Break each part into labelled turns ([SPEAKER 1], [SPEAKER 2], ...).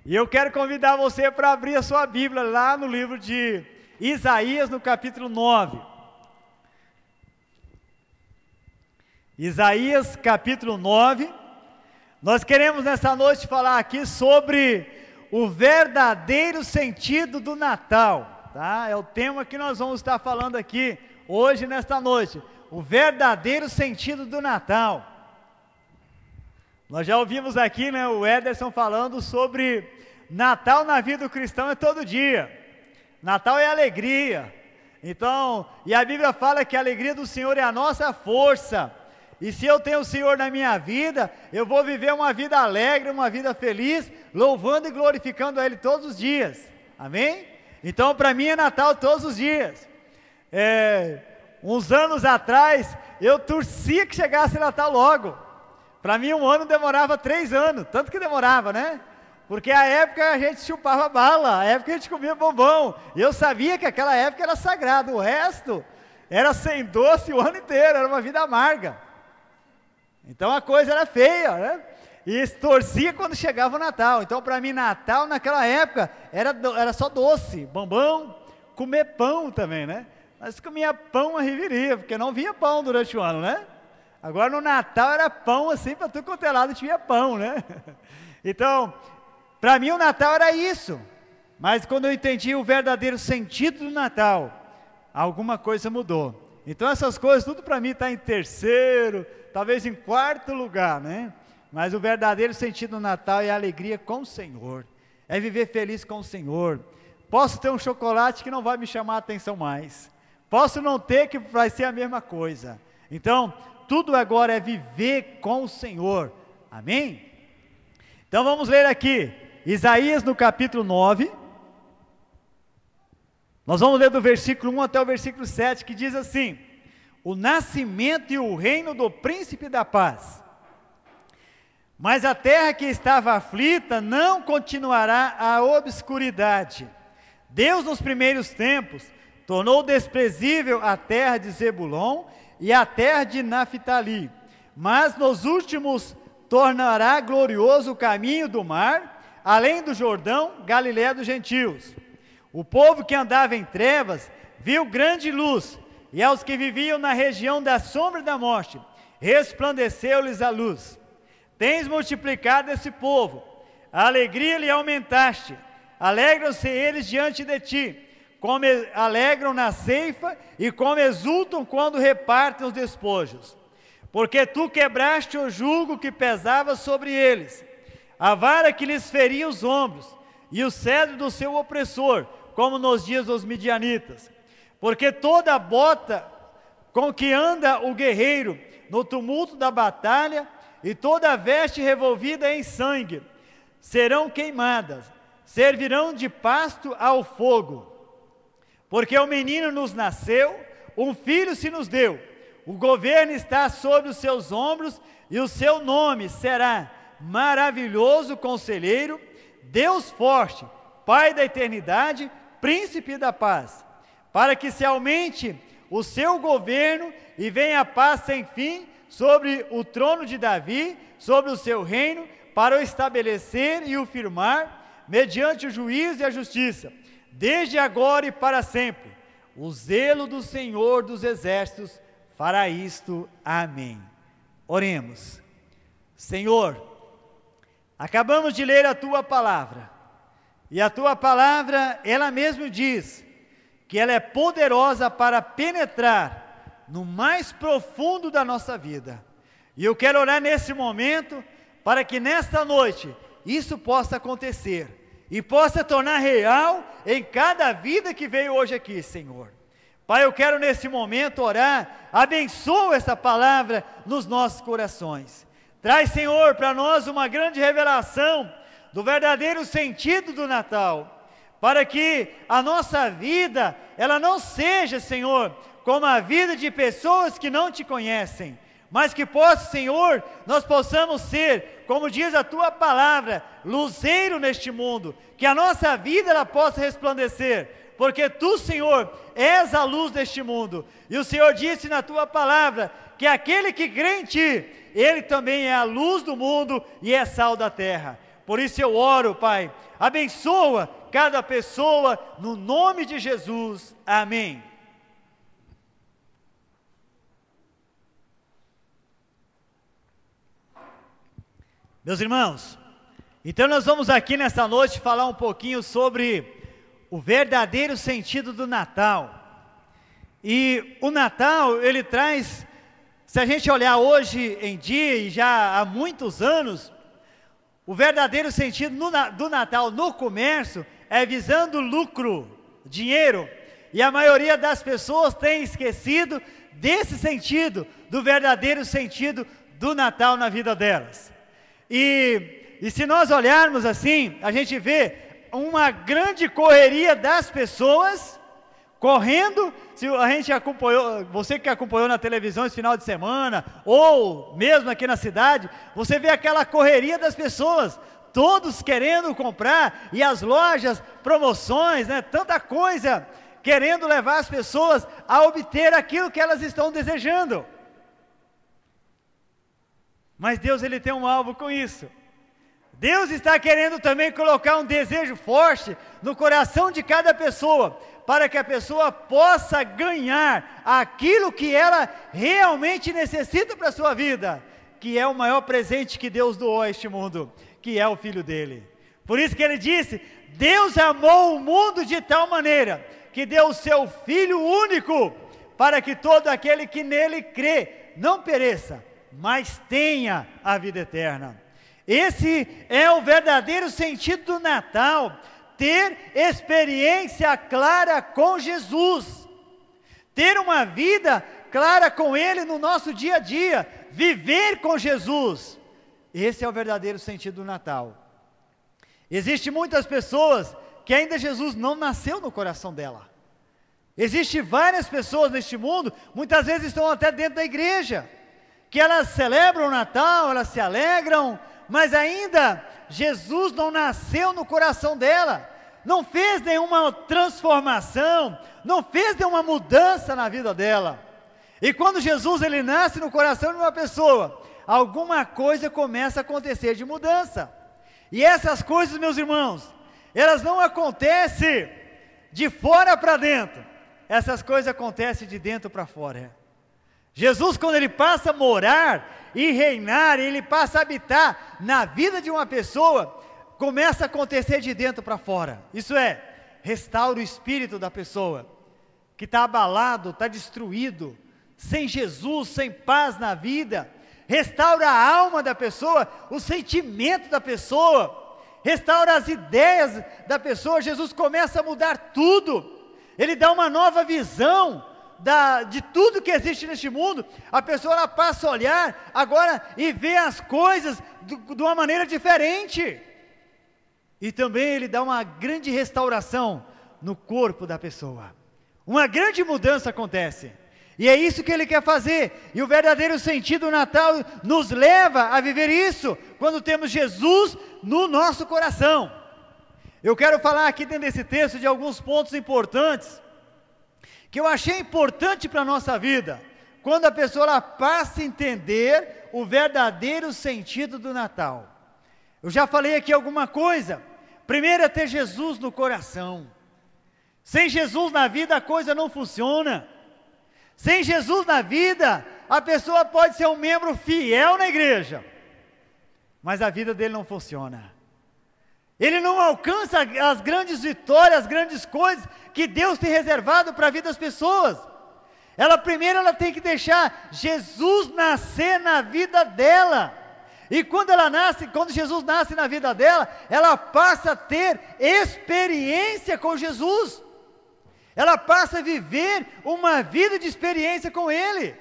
[SPEAKER 1] E eu quero convidar você para abrir a sua Bíblia lá no livro de Isaías, no capítulo 9. Isaías, capítulo 9. Nós queremos nessa noite falar aqui sobre o verdadeiro sentido do Natal, tá? É o tema que nós vamos estar falando aqui hoje, nesta noite. O verdadeiro sentido do Natal. Nós já ouvimos aqui, né, o Ederson falando sobre Natal na vida do cristão é todo dia. Natal é alegria. Então, e a Bíblia fala que a alegria do Senhor é a nossa força. E se eu tenho o Senhor na minha vida, eu vou viver uma vida alegre, uma vida feliz, louvando e glorificando a Ele todos os dias. Amém? Então, para mim é Natal todos os dias. Uns anos atrás, eu torcia que chegasse Natal logo. Para mim, um ano demorava 3 anos, tanto que demorava, né? Porque a época a gente chupava bala, a época a gente comia bombom. E eu sabia que aquela época era sagrada, o resto era sem doce o ano inteiro, era uma vida amarga. Então a coisa era feia, né? E torcia quando chegava o Natal. Então para mim Natal naquela época era só doce, bombom, comer pão também, né? Mas comia pão a riveria, porque não vinha pão durante o ano, né? Agora no Natal era pão assim, para tudo quanto é lado tinha pão, né? Então, para mim o Natal era isso. Mas quando eu entendi o verdadeiro sentido do Natal, alguma coisa mudou. Então essas coisas tudo para mim está em terceiro, talvez em quarto lugar, né? Mas o verdadeiro sentido do Natal é a alegria com o Senhor, é viver feliz com o Senhor. Posso ter um chocolate que não vai me chamar a atenção mais, posso não ter, que vai ser a mesma coisa. Então, tudo agora é viver com o Senhor, amém? Então vamos ler aqui, Isaías no capítulo 9, nós vamos ler do versículo 1 até o versículo 7, que diz assim: o nascimento e o reino do príncipe da paz. Mas a terra que estava aflita não continuará a obscuridade. Deus nos primeiros tempos tornou desprezível a terra de Zebulon e a terra de Naphtali, mas nos últimos tornará glorioso o caminho do mar, além do Jordão, Galiléia dos gentios. O povo que andava em trevas viu grande luz, e aos que viviam na região da sombra da morte, resplandeceu-lhes a luz. Tens multiplicado esse povo, a alegria lhe aumentaste, alegram-se eles diante de ti, como alegram na ceifa e como exultam quando repartem os despojos. Porque tu quebraste o jugo que pesava sobre eles, a vara que lhes feria os ombros, e o cedro do seu opressor, como nos dias dos midianitas. Porque toda a bota com que anda o guerreiro no tumulto da batalha, e toda a veste revolvida em sangue, serão queimadas, servirão de pasto ao fogo. Porque o menino nos nasceu, um filho se nos deu, o governo está sobre os seus ombros, e o seu nome será Maravilhoso Conselheiro, Deus Forte, Pai da Eternidade, Príncipe da Paz, para que se aumente o seu governo e venha a paz sem fim sobre o trono de Davi, sobre o seu reino, para o estabelecer e o firmar, mediante o juízo e a justiça, desde agora e para sempre. O zelo do Senhor dos Exércitos fará isto. Amém. Oremos. Senhor, acabamos de ler a Tua Palavra, e a Tua Palavra, ela mesmo diz que ela é poderosa para penetrar no mais profundo da nossa vida. E eu quero orar nesse momento, para que nesta noite, isso possa acontecer, e possa tornar real em cada vida que veio hoje aqui, Senhor. Pai, eu quero nesse momento orar, abençoa essa palavra nos nossos corações. Traz, Senhor, para nós uma grande revelação do verdadeiro sentido do Natal, para que a nossa vida, ela não seja, Senhor, como a vida de pessoas que não Te conhecem, mas que possa, Senhor, nós possamos ser, como diz a Tua Palavra, luzeiro neste mundo, que a nossa vida ela possa resplandecer, porque Tu, Senhor, és a luz deste mundo, e o Senhor disse na Tua Palavra, que aquele que crê em Ti, ele também é a luz do mundo e é sal da terra. Por isso eu oro, Pai, abençoa cada pessoa, no nome de Jesus, amém. Meus irmãos, então nós vamos aqui nessa noite falar um pouquinho sobre o verdadeiro sentido do Natal. E o Natal, ele traz, se a gente olhar hoje em dia e já há muitos anos, o verdadeiro sentido do Natal no comércio é visando lucro, dinheiro. E a maioria das pessoas tem esquecido desse sentido, do verdadeiro sentido do Natal na vida delas. E se nós olharmos assim, a gente vê uma grande correria das pessoas correndo. Se a gente acompanhou, você que acompanhou na televisão esse final de semana, ou mesmo aqui na cidade, você vê aquela correria das pessoas, todos querendo comprar, e as lojas, promoções, né, tanta coisa, querendo levar as pessoas a obter aquilo que elas estão desejando. Mas Deus, ele tem um alvo com isso. Deus está querendo também colocar um desejo forte no coração de cada pessoa, para que a pessoa possa ganhar aquilo que ela realmente necessita para a sua vida, que é o maior presente que Deus doou a este mundo, que é o Filho dele. Por isso que ele disse: Deus amou o mundo de tal maneira, que deu o seu Filho único, para que todo aquele que nele crê, não pereça, mas tenha a vida eterna. Esse é o verdadeiro sentido do Natal, ter experiência clara com Jesus, ter uma vida clara com Ele no nosso dia a dia, viver com Jesus. Esse é o verdadeiro sentido do Natal. Existem muitas pessoas que ainda Jesus não nasceu no coração dela. Existem várias pessoas neste mundo, muitas vezes estão até dentro da igreja, que elas celebram o Natal, elas se alegram, mas ainda Jesus não nasceu no coração dela, não fez nenhuma transformação, não fez nenhuma mudança na vida dela. E quando Jesus ele nasce no coração de uma pessoa, alguma coisa começa a acontecer de mudança. E essas coisas, meus irmãos, elas não acontecem de fora para dentro, essas coisas acontecem de dentro para fora. Jesus, quando ele passa a morar e reinar, ele passa a habitar na vida de uma pessoa, começa a acontecer de dentro para fora. Isso é, restaura o espírito da pessoa, que está abalado, está destruído, sem Jesus, sem paz na vida. Restaura a alma da pessoa, o sentimento da pessoa, restaura as ideias da pessoa. Jesus começa a mudar tudo, ele dá uma nova visão de tudo que existe neste mundo. A pessoa ela passa a olhar agora e vê as coisas de uma maneira diferente. E também ele dá uma grande restauração no corpo da pessoa. Uma grande mudança acontece. E é isso que ele quer fazer. E o verdadeiro sentido do Natal nos leva a viver isso, quando temos Jesus no nosso coração. Eu quero falar aqui dentro desse texto de alguns pontos importantes, que eu achei importante para a nossa vida, quando a pessoa ela passa a entender o verdadeiro sentido do Natal. Eu já falei aqui alguma coisa. Primeiro é ter Jesus no coração. Sem Jesus na vida a coisa não funciona. Sem Jesus na vida, a pessoa pode ser um membro fiel na igreja, mas a vida dele não funciona. Ele não alcança as grandes vitórias, as grandes coisas que Deus tem reservado para a vida das pessoas. Primeiro ela tem que deixar Jesus nascer na vida dela. E quando Jesus nasce na vida dela, ela passa a ter experiência com Jesus. Ela passa a viver uma vida de experiência com Ele.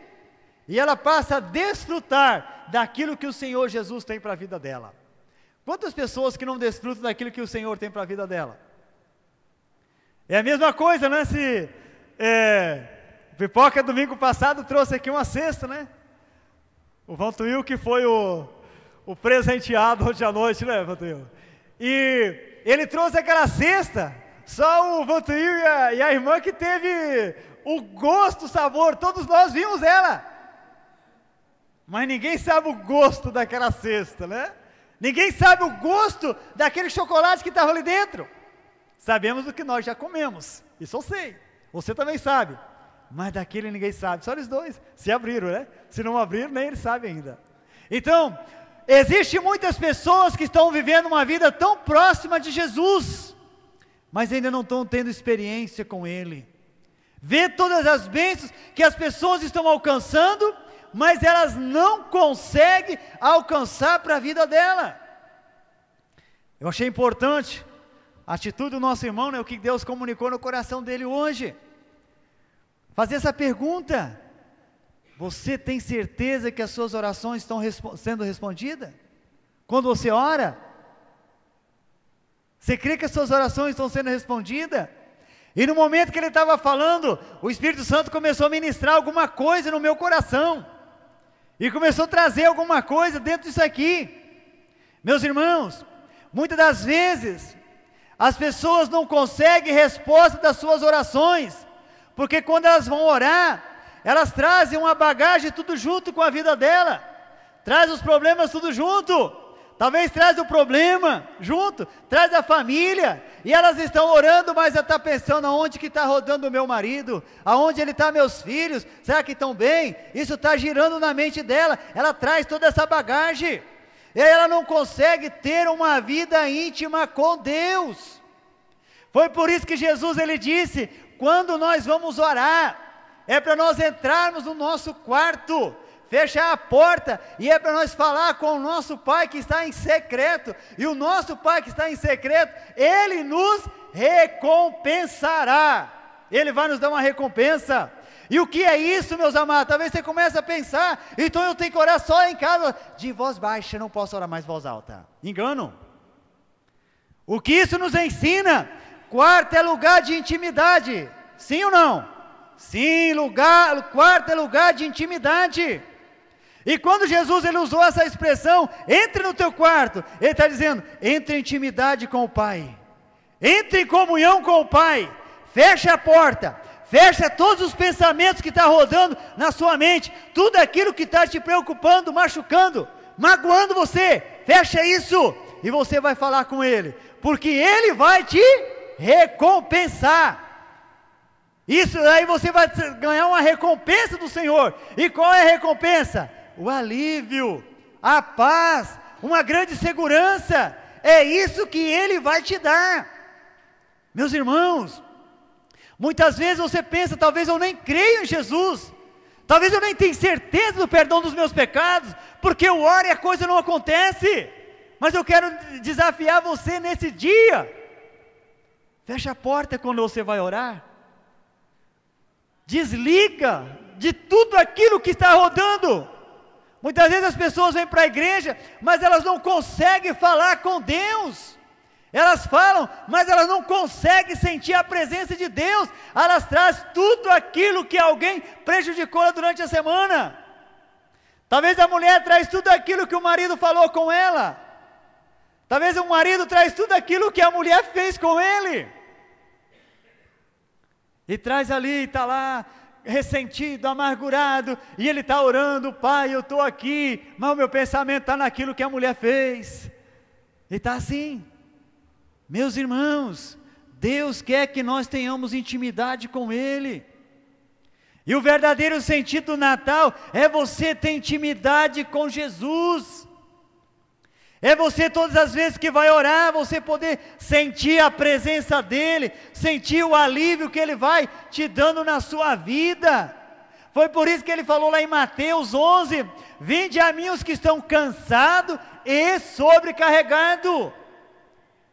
[SPEAKER 1] E ela passa a desfrutar daquilo que o Senhor Jesus tem para a vida dela. Quantas pessoas que não desfrutam daquilo que o Senhor tem para a vida dela? É a mesma coisa, né? Pipoca domingo passado trouxe aqui uma cesta, né? O Vantuil que foi o presenteado hoje à noite, né, Vantuil? E ele trouxe aquela cesta, só o Vantuil e a irmã que teve o gosto, o sabor, todos nós vimos ela. Mas ninguém sabe o gosto daquela cesta, né? Ninguém sabe o gosto daquele chocolate que estava ali dentro. Sabemos do que nós já comemos, isso eu sei, você também sabe, mas daquele ninguém sabe, só eles dois, se abriram, né? Se não abriram, nem eles sabem ainda. Então, existem muitas pessoas que estão vivendo uma vida tão próxima de Jesus, mas ainda não estão tendo experiência com Ele. Vê todas as bênçãos que as pessoas estão alcançando, mas elas não conseguem alcançar para a vida dela. Eu achei importante a atitude do nosso irmão, né, o que Deus comunicou no coração dele hoje. Fazer essa pergunta: você tem certeza que as suas orações estão sendo respondidas? Quando você ora, você crê que as suas orações estão sendo respondidas? E no momento que ele estava falando, o Espírito Santo começou a ministrar alguma coisa no meu coração, e começou a trazer alguma coisa dentro disso aqui. Meus irmãos, muitas das vezes, as pessoas não conseguem resposta das suas orações, porque quando elas vão orar, elas trazem uma bagagem tudo junto com a vida dela, traz os problemas tudo junto, talvez traz o problema junto, traz a família, e elas estão orando, mas ela está pensando: aonde que está rodando o meu marido, aonde ele está meus filhos, será que estão bem? Isso está girando na mente dela, ela traz toda essa bagagem, e aí ela não consegue ter uma vida íntima com Deus. Foi por isso que Jesus, ele disse: quando nós vamos orar, é para nós entrarmos no nosso quarto, fechar a porta, e é para nós falar com o nosso Pai que está em secreto, e o nosso Pai que está em secreto, Ele nos recompensará, Ele vai nos dar uma recompensa. E o que é isso, meus amados? Talvez você comece a pensar: então eu tenho que orar só em casa, de voz baixa, não posso orar mais em voz alta. Engano. O que isso nos ensina? Quarto é lugar de intimidade, sim ou não? Sim, quarto é lugar de intimidade. E quando Jesus, ele usou essa expressão: entre no teu quarto, ele está dizendo: entre em intimidade com o Pai, entre em comunhão com o Pai, fecha a porta, fecha todos os pensamentos que estão rodando na sua mente, tudo aquilo que está te preocupando, machucando, magoando você, fecha isso, e você vai falar com Ele, porque Ele vai te recompensar. Isso aí você vai ganhar uma recompensa do Senhor. E qual é a recompensa? O alívio, a paz, uma grande segurança. É isso que Ele vai te dar. Meus irmãos, muitas vezes você pensa: talvez eu nem creio em Jesus, talvez eu nem tenha certeza do perdão dos meus pecados, porque eu oro e a coisa não acontece. Mas eu quero desafiar você nesse dia: fecha a porta quando você vai orar, desliga de tudo aquilo que está rodando. Muitas vezes as pessoas vêm para a igreja, mas elas não conseguem falar com Deus. Elas falam, mas elas não conseguem sentir a presença de Deus. Elas trazem tudo aquilo que alguém prejudicou durante a semana. Talvez a mulher traz tudo aquilo que o marido falou com ela. Talvez o marido traz tudo aquilo que a mulher fez com ele. E traz ali, está lá, ressentido, amargurado, e ele está orando: Pai, eu estou aqui, mas o meu pensamento está naquilo que a mulher fez. E está assim. Meus irmãos, Deus quer que nós tenhamos intimidade com Ele. E o verdadeiro sentido do Natal é você ter intimidade com Jesus. É você, todas as vezes que vai orar, você poder sentir a presença dEle, sentir o alívio que Ele vai te dando na sua vida. Foi por isso que Ele falou lá em Mateus 11: vinde a mim os que estão cansados e sobrecarregados.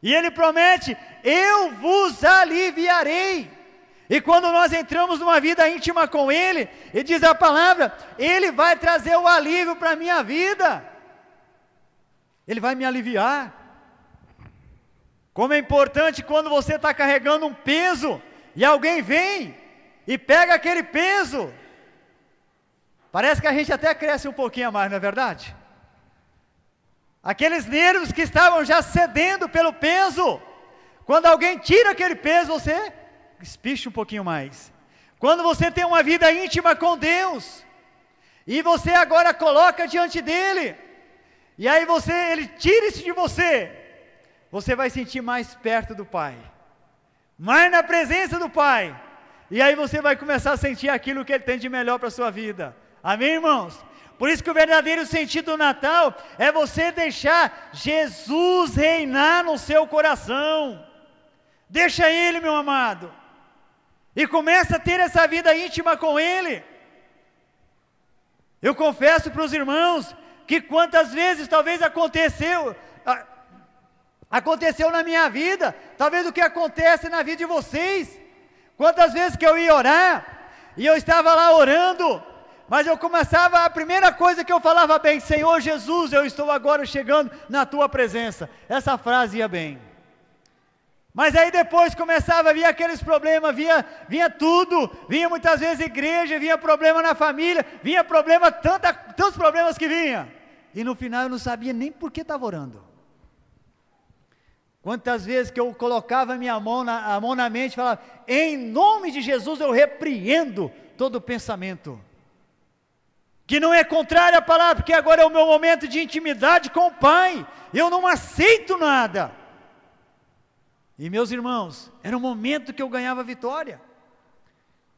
[SPEAKER 1] E Ele promete: eu vos aliviarei. E quando nós entramos numa vida íntima com Ele, e diz a palavra, Ele vai trazer o alívio para a minha vida. Ele vai me aliviar. Como é importante quando você está carregando um peso, e alguém vem e pega aquele peso. Parece que a gente até cresce um pouquinho a mais, não é verdade? Aqueles nervos que estavam já cedendo pelo peso, quando alguém tira aquele peso, você espicha um pouquinho mais. Quando você tem uma vida íntima com Deus, e você agora coloca diante dEle, e aí ele tira isso de você, você vai sentir mais perto do Pai, mais na presença do Pai, e aí você vai começar a sentir aquilo que Ele tem de melhor para a sua vida. Amém, irmãos? Por isso que o verdadeiro sentido do Natal é você deixar Jesus reinar no seu coração. Deixa Ele, meu amado, e começa a ter essa vida íntima com Ele. Eu confesso para os irmãos que quantas vezes talvez aconteceu na minha vida, talvez o que acontece na vida de vocês, quantas vezes que eu ia orar, e eu estava lá orando, mas eu começava, a primeira coisa que eu falava bem, Senhor Jesus, eu estou agora chegando na Tua presença, essa frase ia bem, mas aí depois começava a vir aqueles problemas, vinha tudo, vinha muitas vezes igreja, vinha problema na família, vinha problema, tantos problemas que vinha, e no final eu não sabia nem por que estava orando. Quantas vezes que eu colocava a mão na mente e falava, em nome de Jesus eu repreendo todo pensamento que não é contrário à palavra, porque agora é o meu momento de intimidade com o Pai, eu não aceito nada. E meus irmãos, era um momento que eu ganhava vitória,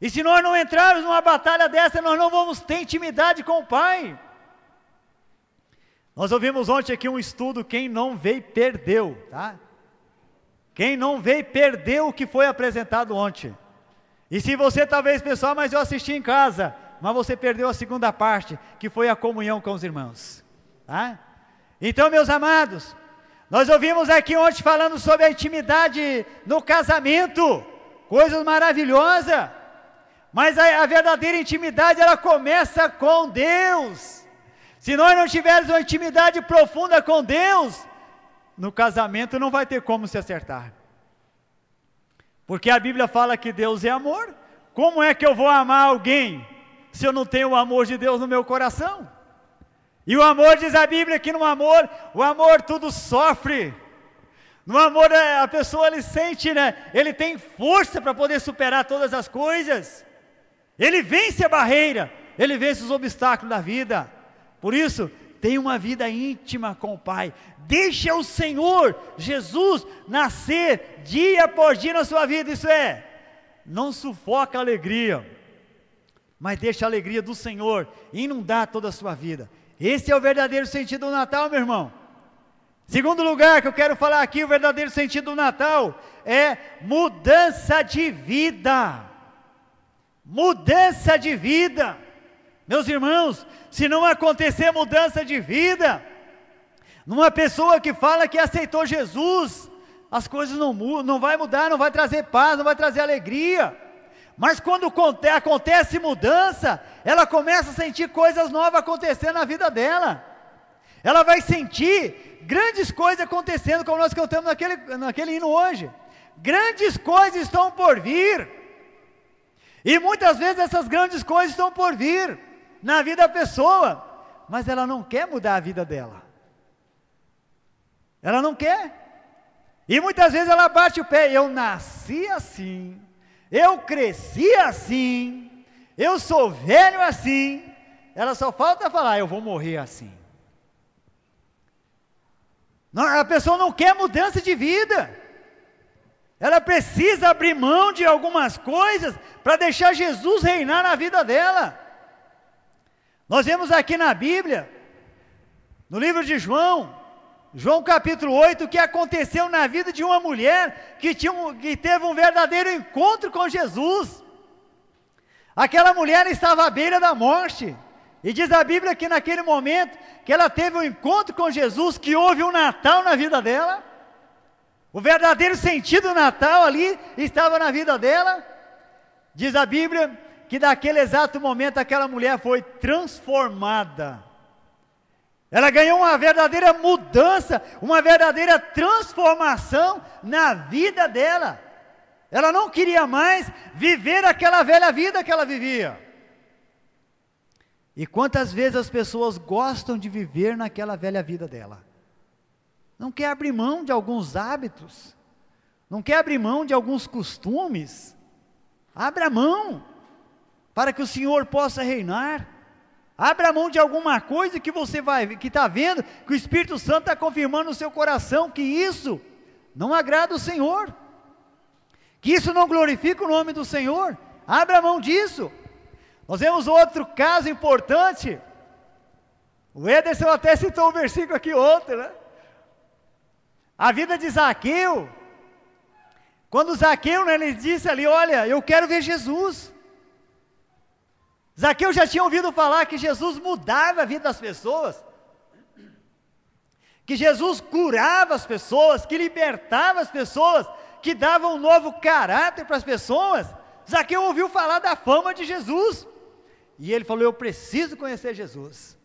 [SPEAKER 1] e se nós não entrarmos numa batalha dessa, nós não vamos ter intimidade com o Pai. Nós ouvimos ontem aqui um estudo, quem não veio perdeu, tá? Quem não veio perdeu o que foi apresentado ontem. E se você talvez pessoal, mas eu assisti em casa, mas você perdeu a segunda parte, que foi a comunhão com os irmãos, tá? Então, meus amados, nós ouvimos aqui ontem falando sobre a intimidade no casamento, coisas maravilhosas, mas a verdadeira intimidade, ela começa com Deus. Se nós não tivermos uma intimidade profunda com Deus, no casamento não vai ter como se acertar, porque a Bíblia fala que Deus é amor. Como é que eu vou amar alguém, se eu não tenho o amor de Deus no meu coração? E o amor, diz a Bíblia que o amor tudo sofre, no amor a pessoa ele sente, ele tem força para poder superar todas as coisas, ele vence a barreira, ele vence os obstáculos da vida. Por isso, tenha uma vida íntima com o Pai, deixa o Senhor Jesus nascer dia após dia na sua vida, isso não sufoca a alegria, mas deixa a alegria do Senhor inundar toda a sua vida. Esse é o verdadeiro sentido do Natal, meu irmão. Segundo lugar que eu quero falar aqui, o verdadeiro sentido do Natal é mudança de vida. Mudança de vida. Meus irmãos, se não acontecer mudança de vida, numa pessoa que fala que aceitou Jesus, as coisas não mudam, não vai mudar, não vai trazer paz, não vai trazer alegria. Mas quando acontece mudança, ela começa a sentir coisas novas acontecendo na vida dela. Ela vai sentir grandes coisas acontecendo, como nós cantamos naquele hino hoje. Grandes coisas estão por vir. E muitas vezes essas grandes coisas estão por vir na vida da pessoa, mas ela não quer mudar a vida dela. Ela não quer. E muitas vezes ela bate o pé, eu nasci assim, eu cresci assim, eu sou velho assim, ela só falta falar, eu vou morrer assim. Não, a pessoa não quer mudança de vida, ela precisa abrir mão de algumas coisas, para deixar Jesus reinar na vida dela. Nós vemos aqui na Bíblia, no livro de João capítulo 8, o que aconteceu na vida de uma mulher que teve um verdadeiro encontro com Jesus. Aquela mulher estava à beira da morte, e diz a Bíblia que naquele momento, que ela teve um encontro com Jesus, que houve um Natal na vida dela, o verdadeiro sentido do Natal ali, estava na vida dela. Diz a Bíblia, que naquele exato momento, aquela mulher foi transformada, ela ganhou uma verdadeira mudança, uma verdadeira transformação na vida dela. Ela não queria mais viver aquela velha vida que ela vivia. E quantas vezes as pessoas gostam de viver naquela velha vida dela? Não quer abrir mão de alguns hábitos, não quer abrir mão de alguns costumes. Abra mão, para que o Senhor possa reinar. Abra mão de alguma coisa que você que está vendo, que o Espírito Santo está confirmando no seu coração, que isso não agrada o Senhor, que isso não glorifica o nome do Senhor. Abra mão disso. Nós vemos outro caso importante. O Ederson até citou um versículo aqui ontem, né? A vida de Zaqueu. Quando Zaqueu, né, ele disse ali, olha, eu quero ver Jesus. Zaqueu já tinha ouvido falar que Jesus mudava a vida das pessoas, que Jesus curava as pessoas, que libertava as pessoas, que dava um novo caráter para as pessoas. Zaqueu ouviu falar da fama de Jesus, e ele falou, eu preciso conhecer Jesus,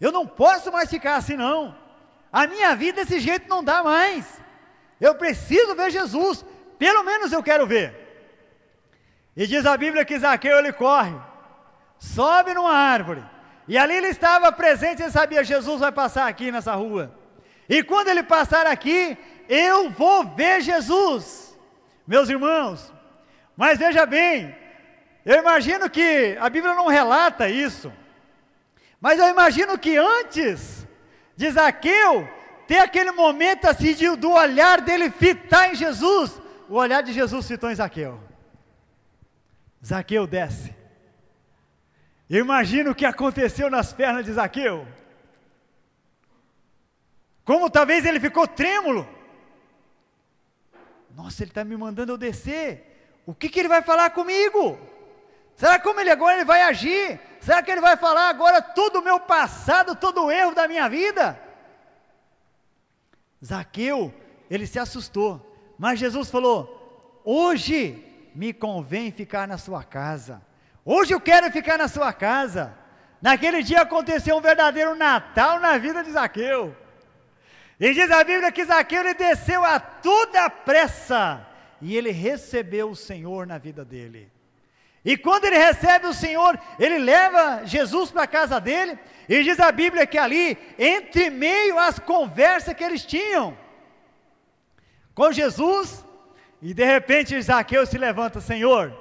[SPEAKER 1] eu não posso mais ficar assim não, a minha vida desse jeito não dá mais, eu preciso ver Jesus, pelo menos eu quero ver. E diz a Bíblia que Zaqueu, ele corre, sobe numa árvore, e ali ele estava presente, ele sabia, Jesus vai passar aqui nessa rua, e quando ele passar aqui, eu vou ver Jesus. Meus irmãos, mas veja bem, eu imagino que, a Bíblia não relata isso, mas eu imagino que antes de Zaqueu ter aquele momento assim, do olhar dele fitar em Jesus, o olhar de Jesus fitou em Zaqueu. Zaqueu desce. Eu imagino o que aconteceu nas pernas de Zaqueu, como talvez ele ficou trêmulo. Nossa, ele está me mandando eu descer, o que ele vai falar comigo? Será como ele agora ele vai agir? Será que ele vai falar agora todo o meu passado, todo o erro da minha vida? Zaqueu, ele se assustou, mas Jesus falou, hoje me convém ficar na sua casa, hoje eu quero ficar na sua casa. Naquele dia aconteceu um verdadeiro Natal na vida de Zaqueu, e diz a Bíblia que Zaqueu, ele desceu a toda pressa, e ele recebeu o Senhor na vida dele. E quando ele recebe o Senhor, ele leva Jesus para a casa dele, e diz a Bíblia que ali, entre meio às conversas que eles tinham com Jesus, e de repente Zaqueu se levanta, Senhor,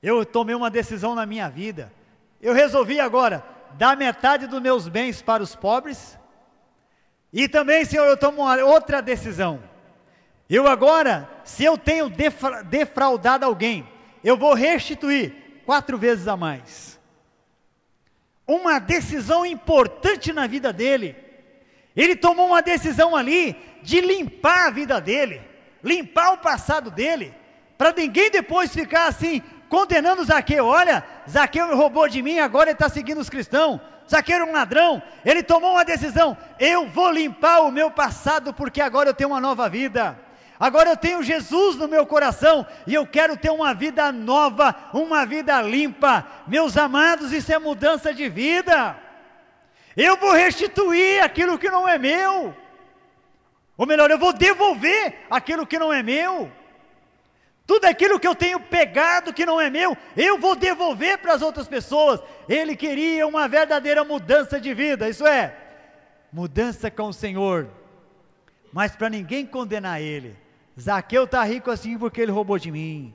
[SPEAKER 1] eu tomei uma decisão na minha vida, eu resolvi agora dar metade dos meus bens para os pobres, e também, Senhor, eu tomo outra decisão, eu agora, se eu tenho defraudado alguém, eu vou restituir 4 vezes a mais. Uma decisão importante na vida dele, ele tomou uma decisão ali, de limpar a vida dele, limpar o passado dele, para ninguém depois ficar assim, condenando Zaqueu, olha, Zaqueu roubou de mim, agora ele está seguindo os cristãos, Zaqueu era um ladrão, ele tomou uma decisão, eu vou limpar o meu passado, porque agora eu tenho uma nova vida, agora eu tenho Jesus no meu coração, e eu quero ter uma vida nova, uma vida limpa. Meus amados, isso é mudança de vida. Eu vou restituir aquilo que não é meu, ou melhor, eu vou devolver aquilo que não é meu. Tudo aquilo que eu tenho pegado que não é meu, eu vou devolver para as outras pessoas. Ele queria uma verdadeira mudança de vida, isso é, mudança com o Senhor, mas para ninguém condenar ele. Zaqueu está rico assim porque ele roubou de mim,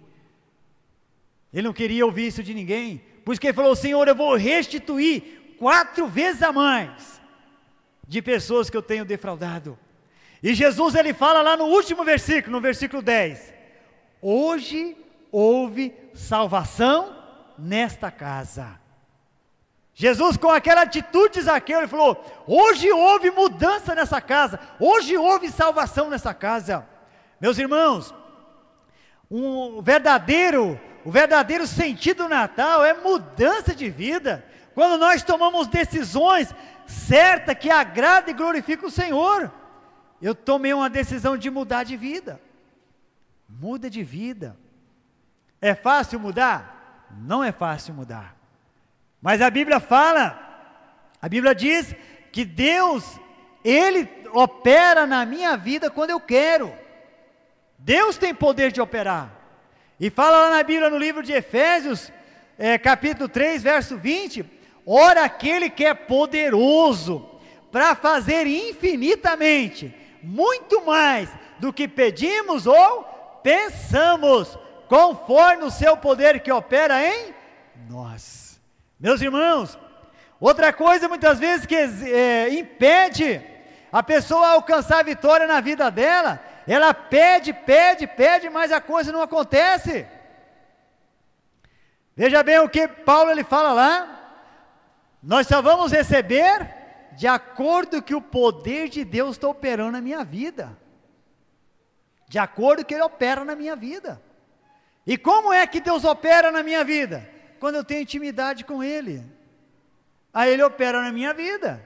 [SPEAKER 1] ele não queria ouvir isso de ninguém, por isso que ele falou, Senhor, eu vou restituir 4 vezes a mais, de pessoas que eu tenho defraudado. E Jesus, ele fala lá no último versículo, no versículo 10, hoje houve salvação nesta casa. Jesus, com aquela atitude de Zaqueu, ele falou, hoje houve mudança nessa casa, hoje houve salvação nessa casa. Meus irmãos, o verdadeiro sentido do Natal é mudança de vida, quando nós tomamos decisões certas, que agradam e glorificam o Senhor. Eu tomei uma decisão de mudar de vida, muda de vida. É fácil mudar? Não é fácil mudar, mas a Bíblia diz que Deus, Ele opera na minha vida quando eu quero. Deus tem poder de operar, e fala lá na Bíblia, no livro de Efésios, capítulo 3, verso 20, ora aquele que é poderoso, para fazer infinitamente, muito mais do que pedimos ou pensamos, conforme o seu poder que opera em nós. Meus irmãos, outra coisa muitas vezes que impede a pessoa a alcançar a vitória na vida dela, ela pede, mas a coisa não acontece. Veja bem o que Paulo ele fala lá: nós só vamos receber de acordo que o poder de Deus está operando na minha vida, de acordo que Ele opera na minha vida. E como é que Deus opera na minha vida? Quando eu tenho intimidade com Ele, aí Ele opera na minha vida,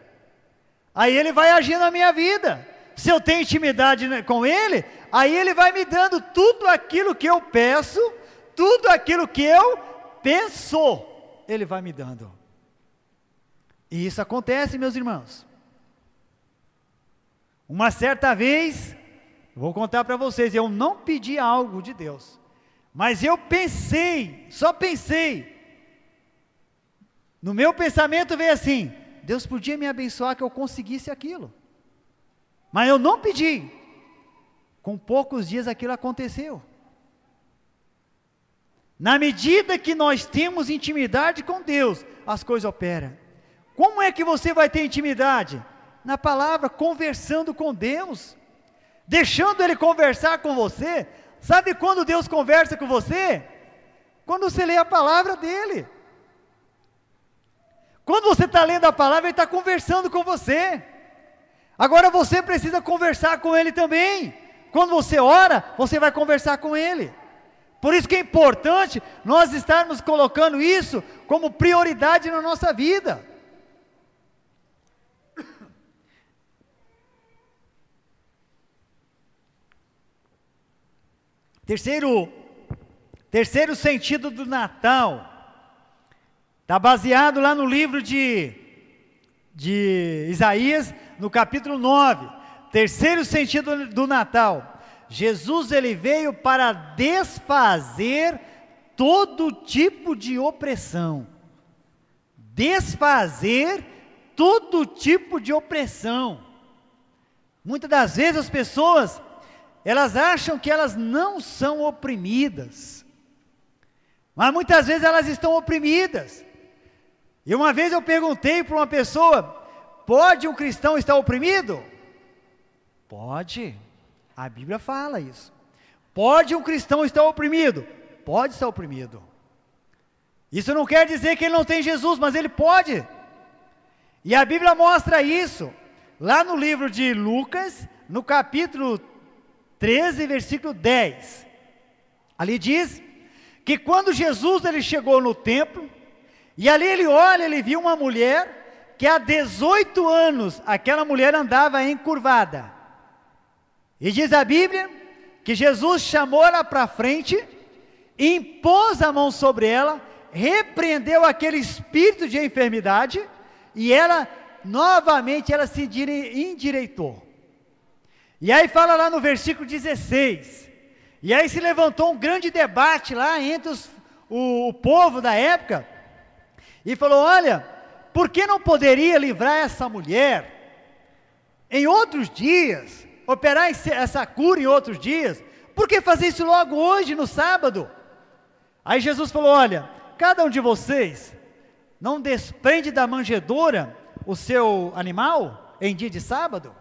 [SPEAKER 1] aí Ele vai agir na minha vida. Se eu tenho intimidade com Ele, aí Ele vai me dando tudo aquilo que eu peço, tudo aquilo que eu penso, Ele vai me dando. E isso acontece, meus irmãos. Uma certa vez, vou contar para vocês, eu não pedi algo de Deus, mas eu pensei, só pensei, no meu pensamento veio assim: Deus podia me abençoar que eu conseguisse aquilo, mas eu não pedi. Com poucos dias aquilo aconteceu. Na medida que nós temos intimidade com Deus, as coisas operam. Como é que você vai ter intimidade? Na palavra, conversando com Deus, deixando Ele conversar com você. Sabe quando Deus conversa com você? Quando você lê a palavra dEle. Quando você está lendo a palavra, Ele está conversando com você. Agora você precisa conversar com Ele também. Quando você ora, você vai conversar com Ele. Por isso que é importante nós estarmos colocando isso como prioridade na nossa vida. Terceiro sentido do Natal, está baseado lá no livro de Isaías, no capítulo 9, terceiro sentido do Natal, Jesus ele veio para desfazer todo tipo de opressão, desfazer todo tipo de opressão. Muitas das vezes as pessoas, elas acham que elas não são oprimidas, mas muitas vezes elas estão oprimidas. E uma vez eu perguntei para uma pessoa: pode um cristão estar oprimido? Pode, a Bíblia fala isso. Pode um cristão estar oprimido? Pode estar oprimido. Isso não quer dizer que ele não tem Jesus, mas ele pode. E a Bíblia mostra isso, lá no livro de Lucas, no capítulo 13, versículo 10, ali diz que quando Jesus ele chegou no templo, e ali ele olha, ele viu uma mulher, que há 18 anos, aquela mulher andava encurvada, e diz a Bíblia, que Jesus chamou ela para frente, impôs a mão sobre ela, repreendeu aquele espírito de enfermidade, e ela, novamente, ela se endireitou. E aí fala lá no versículo 16, e aí se levantou um grande debate lá entre o povo da época, e falou: olha, por que não poderia livrar essa mulher em outros dias, operar essa cura em outros dias? Por que fazer isso logo hoje, no sábado? Aí Jesus falou: olha, cada um de vocês não desprende da manjedoura o seu animal em dia de sábado?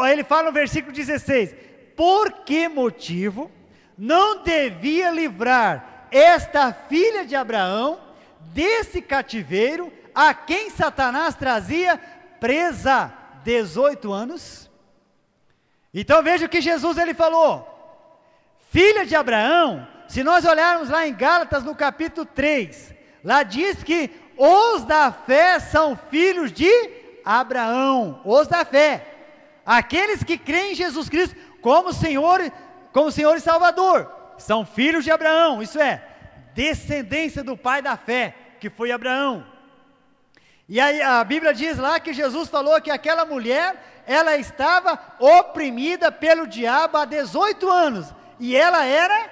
[SPEAKER 1] Ele fala no versículo 16: por que motivo não devia livrar esta filha de Abraão desse cativeiro, a quem Satanás trazia presa 18 anos? Então veja o que Jesus ele falou: filha de Abraão. Se nós olharmos lá em Gálatas no capítulo 3, lá diz que os da fé são filhos de Abraão, os da fé, aqueles que creem em Jesus Cristo como Senhor e Salvador, são filhos de Abraão, isso é, descendência do pai da fé, que foi Abraão. E aí a Bíblia diz lá que Jesus falou que aquela mulher, ela estava oprimida pelo diabo há 18 anos, e ela era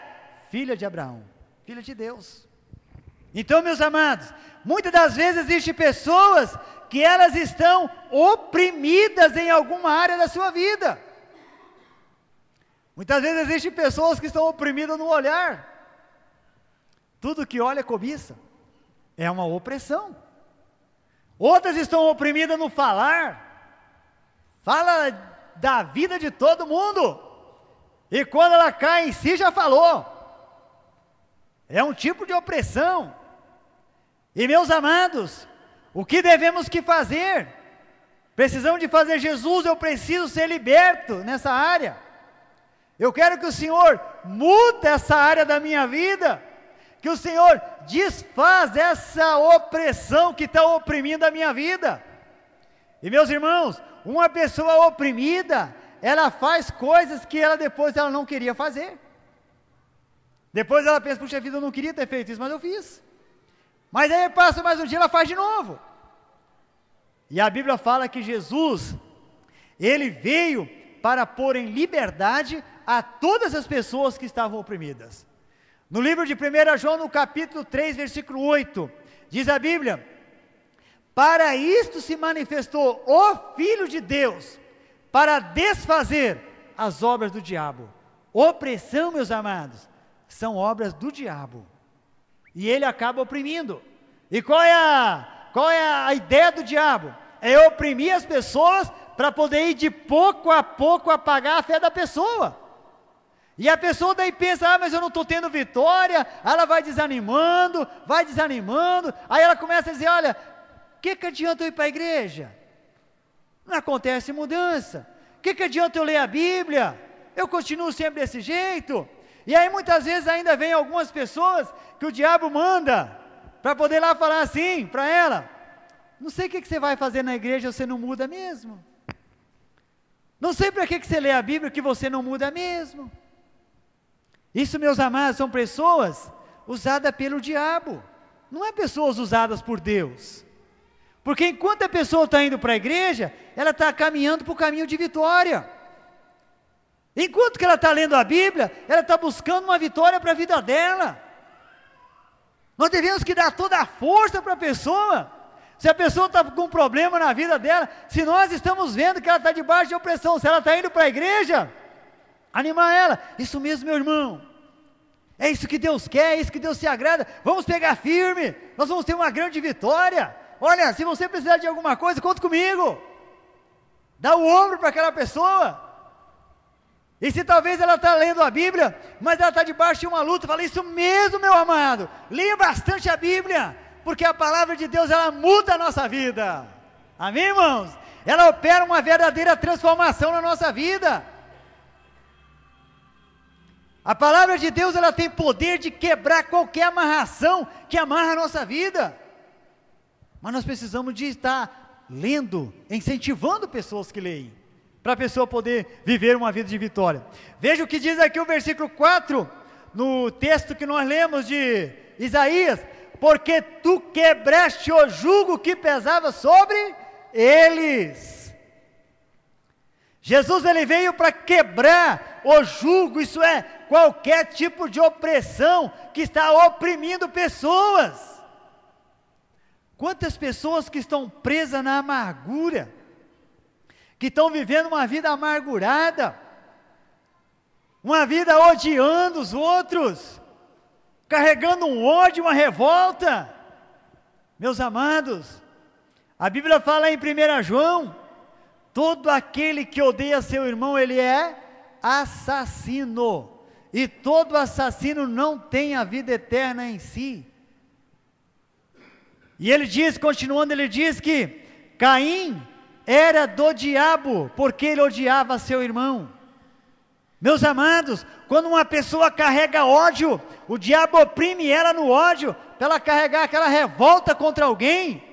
[SPEAKER 1] filha de Abraão, filha de Deus. Então, meus amados, muitas das vezes existem pessoas que elas estão oprimidas em alguma área da sua vida. Muitas vezes existem pessoas que estão oprimidas no olhar. Tudo que olha cobiça. é uma opressão. Outras estão oprimidas no falar, fala da vida de todo mundo, e quando ela cai em si já falou. É um tipo de opressão. E meus amados, o que devemos que fazer? Precisamos de fazer. Jesus, eu preciso ser liberto nessa área. Eu quero que o Senhor mude essa área da minha vida, que o Senhor desfaz essa opressão que está oprimindo a minha vida. E meus irmãos, uma pessoa oprimida, ela faz coisas que depois ela não queria fazer. Depois ela pensa, puxa vida, eu não queria ter feito isso, mas eu fiz. Mas aí passa mais um dia, ela faz de novo. E a Bíblia fala que Jesus, Ele veio para pôr em liberdade a todas as pessoas que estavam oprimidas. No livro de 1 João, no capítulo 3, versículo 8, diz a Bíblia: para isto se manifestou o Filho de Deus, para desfazer as obras do diabo. Opressão, meus amados, são obras do diabo, e ele acaba oprimindo. E qual é a ideia do diabo? É oprimir as pessoas para poder ir de pouco a pouco apagar a fé da pessoa. E a pessoa daí pensa, mas eu não estou tendo vitória. Ela vai desanimando, aí ela começa a dizer, olha, o que adianta eu ir para a igreja? Não acontece mudança. O que adianta eu ler a Bíblia? Eu continuo sempre desse jeito. E aí muitas vezes ainda vem algumas pessoas que o diabo manda para poder lá falar assim para ela: não sei o que você vai fazer na igreja, você não muda mesmo. Não sei para que você lê a Bíblia, que você não muda mesmo. Isso, meus amados, são pessoas usadas pelo diabo, não é pessoas usadas por Deus. Porque enquanto a pessoa está indo para a igreja, ela está caminhando para o caminho de vitória. Enquanto que ela está lendo a Bíblia, ela está buscando uma vitória para a vida dela. Nós devemos que dar toda a força para a pessoa. Se a pessoa está com um problema na vida dela, se nós estamos vendo que ela está debaixo de opressão, se ela está indo para a igreja, animar ela. Isso mesmo, meu irmão. É isso que Deus quer, é isso que Deus se agrada. Vamos pegar firme, nós vamos ter uma grande vitória. Olha, se você precisar de alguma coisa, conta comigo. Dá o ombro para aquela pessoa. E se talvez ela está lendo a Bíblia, mas ela está debaixo de uma luta, fala, isso mesmo, meu amado, leia bastante a Bíblia, porque a palavra de Deus, ela muda a nossa vida. Amém, irmãos? Ela opera uma verdadeira transformação na nossa vida. A palavra de Deus, ela tem poder de quebrar qualquer amarração que amarra a nossa vida. Mas nós precisamos de estar lendo, incentivando pessoas que leem, para a pessoa poder viver uma vida de vitória. Veja o que diz aqui o versículo 4, no texto que nós lemos de Isaías: porque tu quebraste o jugo que pesava sobre eles. Jesus, ele veio para quebrar o jugo, isso é, qualquer tipo de opressão que está oprimindo pessoas. Quantas pessoas que estão presas na amargura, que estão vivendo uma vida amargurada, uma vida odiando os outros, carregando um ódio, uma revolta. Meus amados, a Bíblia fala em 1 João, todo aquele que odeia seu irmão, ele é assassino, e todo assassino não tem a vida eterna em si. E ele diz, continuando, ele diz que Caim era do diabo, porque ele odiava seu irmão. Meus amados, quando uma pessoa carrega ódio, o diabo oprime ela no ódio, para ela carregar aquela revolta contra alguém,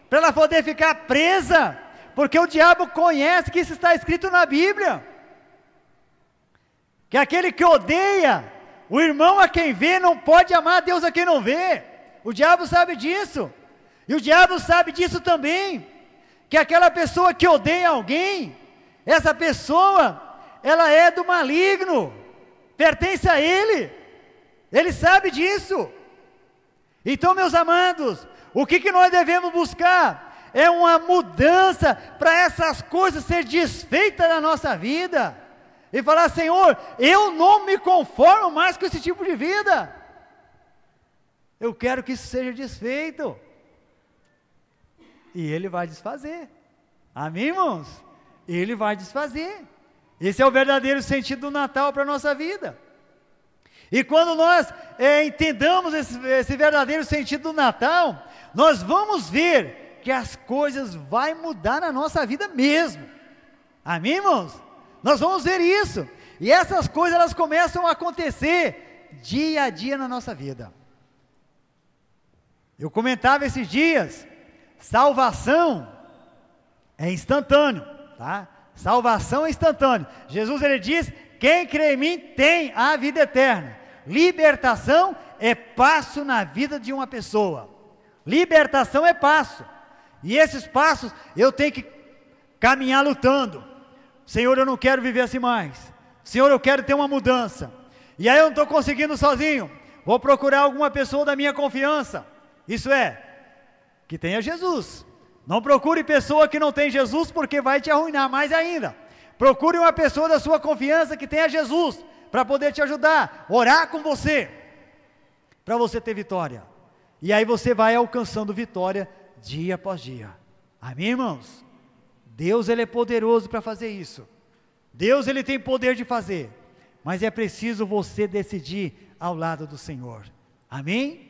[SPEAKER 1] para ela poder ficar presa, porque o diabo conhece que isso está escrito na Bíblia, que aquele que odeia o irmão a quem vê, não pode amar a Deus a quem não vê. O diabo sabe disso, e o diabo sabe disso também, que aquela pessoa que odeia alguém, essa pessoa, ela é do maligno, pertence a ele sabe disso. Então, meus amados, o que nós devemos buscar? É uma mudança para essas coisas ser desfeitas na nossa vida, e falar, Senhor, eu não me conformo mais com esse tipo de vida. Eu quero que isso seja desfeito. E Ele vai desfazer. Amém, irmãos? Ele vai desfazer. Esse é o verdadeiro sentido do Natal para a nossa vida. E quando nós entendamos esse verdadeiro sentido do Natal, nós vamos ver que as coisas vão mudar na nossa vida mesmo. Amém, irmãos? Nós vamos ver isso. E essas coisas, elas começam a acontecer dia a dia na nossa vida. Eu comentava esses dias, salvação é instantâneo, tá? Salvação é instantâneo. Jesus, ele diz, quem crê em mim tem a vida eterna. Libertação é passo na vida de uma pessoa. Libertação é passo. E esses passos eu tenho que caminhar lutando. Senhor, eu não quero viver assim mais. Senhor, eu quero ter uma mudança. E aí eu não estou conseguindo sozinho. Vou procurar alguma pessoa da minha confiança. Isso é, que tenha Jesus. Não procure pessoa que não tem Jesus, porque vai te arruinar mais ainda. Procure uma pessoa da sua confiança que tenha Jesus, para poder te ajudar, orar com você, para você ter vitória. E aí você vai alcançando vitória dia após dia. Amém, irmãos? Deus, ele é poderoso para fazer isso. Deus, ele tem poder de fazer. Mas é preciso você decidir ao lado do Senhor. Amém?